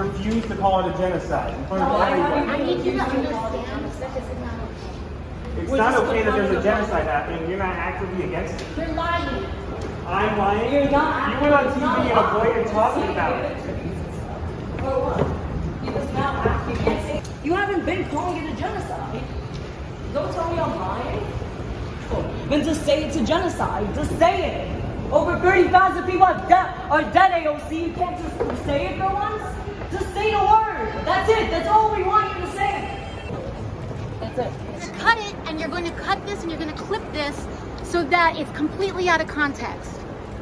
refuse to call it a genocide in front of everybody. I need you to understand that this is not okay. It's not okay that there's a genocide happening and you're not actively against it. You're lying. I'm lying? You're not. You went on TV and avoided talking about it. For what? Because now you can't say. You haven't been calling it a genocide. Don't tell me I'm lying. Then just say it's a genocide. Just say it. Over 30,000 people are dead, AOC. You can't just say it for once. Just say the word. That's it. That's all we want you to say. That's it. Just cut it, and you're going to cut this, and you're going to clip this so that it's completely out of context.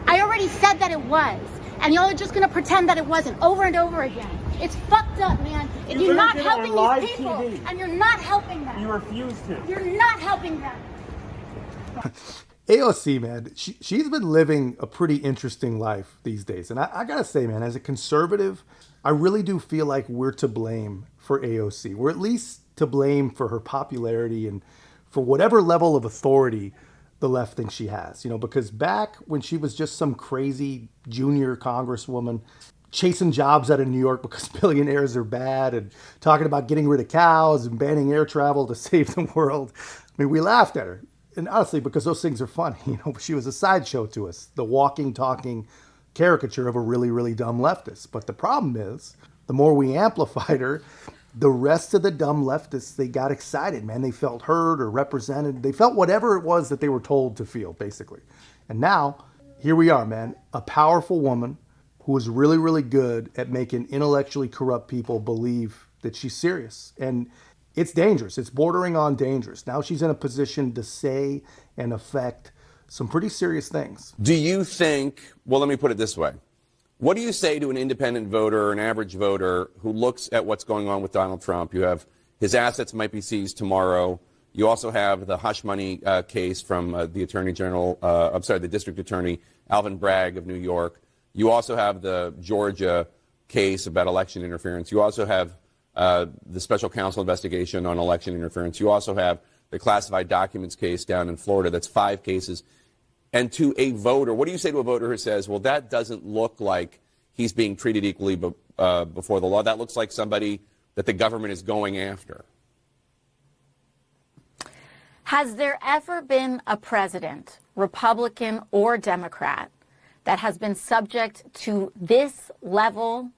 I already said that it was, and y'all are just going to pretend that it wasn't over and over again. It's fucked up, man. And you're not helping these people, and you're not helping them. You refuse to. You're not helping them. AOC, man, she's been living a pretty interesting life these days. And I gotta say, man, as a conservative, I really do feel like we're to blame for AOC. We're at least to blame for her popularity and for whatever level of authority the left thinks she has. You know, because back when she was just some crazy junior congresswoman chasing jobs out of New York because billionaires are bad and talking about getting rid of cows and banning air travel to save the world, I mean, we laughed at her. And honestly, because those things are funny, you know, she was a sideshow to us, the walking, talking caricature of a really, really dumb leftist. But the problem is, the more we amplified her, the rest of the dumb leftists, they got excited, man. They felt heard or represented. They felt whatever it was that they were told to feel, basically. And now, here we are, man, a powerful woman who is really, really good at making intellectually corrupt people believe that she's serious. And it's dangerous. It's bordering on dangerous. Now she's in a position to say and affect some pretty serious things. Do you think, well, let me put it this way. What do you say to an independent voter, an average voter, who looks at what's going on with Donald Trump? You have his assets might be seized tomorrow. You also have the hush money case from the the district attorney, Alvin Bragg of New York. You also have the Georgia case about election interference. You also have the special counsel investigation on election interference. You also have the classified documents case down in Florida. That's 5 cases. And to a voter, what do you say to a voter who says, well, that doesn't look like he's being treated equally before the law? That looks like somebody that the government is going after. Has there ever been a president, Republican or Democrat, that has been subject to this level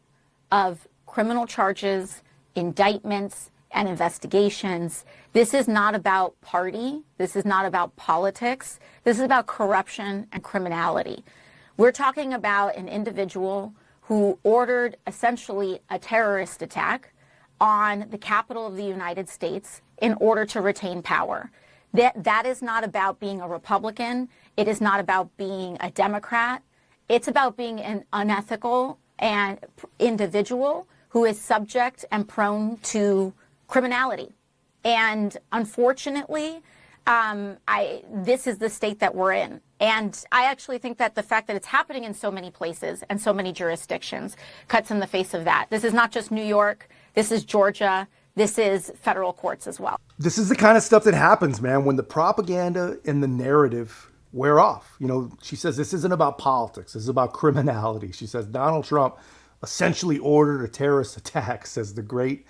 of criminal charges, indictments, and investigations? This is not about party. This is not about politics. This is about corruption and criminality. We're talking about an individual who ordered essentially a terrorist attack on the Capitol of the United States in order to retain power. That is not about being a Republican. It is not about being a Democrat. It's about being an unethical and individual who is subject and prone to criminality. And unfortunately, this is the state that we're in. And I actually think that the fact that it's happening in so many places and so many jurisdictions cuts in the face of that. This is not just New York. This is Georgia. This is federal courts as well. This is the kind of stuff that happens, man, when the propaganda and the narrative wear off. You know, she says this isn't about politics. This is about criminality. She says Donald Trump essentially ordered a terrorist attack, says the great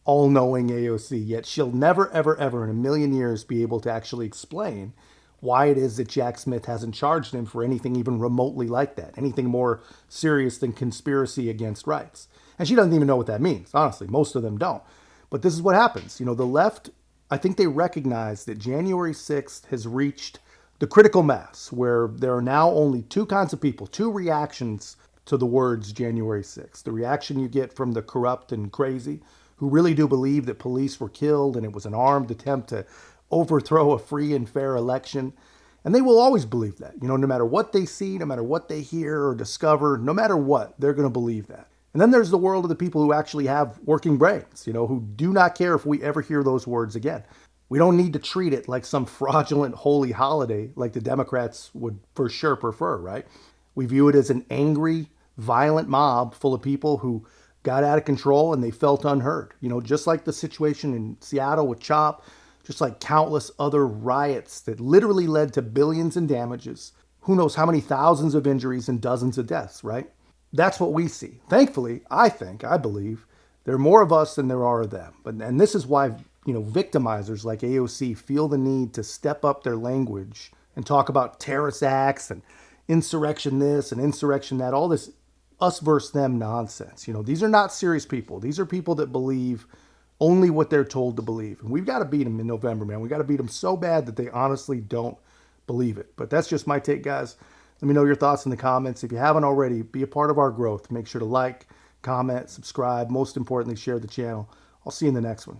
all-knowing AOC. Yet she'll never, ever, ever in a million years be able to actually explain why it is that Jack Smith hasn't charged him for anything even remotely like that, anything more serious than conspiracy against rights. And she doesn't even know what that means, honestly. Most of them don't. But this is what happens. You know, the left, I think they recognize that January 6th has reached the critical mass where there are now only 2 kinds of people, 2 reactions to the words January 6th. The reaction you get from the corrupt and crazy who really do believe that police were killed and it was an armed attempt to overthrow a free and fair election. And they will always believe that, you know, no matter what they see, no matter what they hear or discover, no matter what, they're going to believe that. And then there's the world of the people who actually have working brains, you know, who do not care if we ever hear those words again. We don't need to treat it like some fraudulent holy holiday like the Democrats would for sure prefer, right? We view it as an angry, violent mob full of people who got out of control and they felt unheard. You know, just like the situation in Seattle with CHOP, just like countless other riots that literally led to billions in damages, who knows how many thousands of injuries and dozens of deaths, right? that's what we see. Thankfully, I believe, there are more of us than there are of them. And this is why, victimizers like AOC feel the need to step up their language and talk about terrorist acts and insurrection this and insurrection that, all this us versus them nonsense. These are not serious people. These are people that believe only what they're told to believe. And we've got to beat them in November, man. We got to beat them so bad that they honestly don't believe it. But that's just my take, guys. Let me know your thoughts in the comments. If you haven't already, be a part of our growth. Make sure to like, comment, subscribe. Most importantly, share the channel. I'll see you in the next one.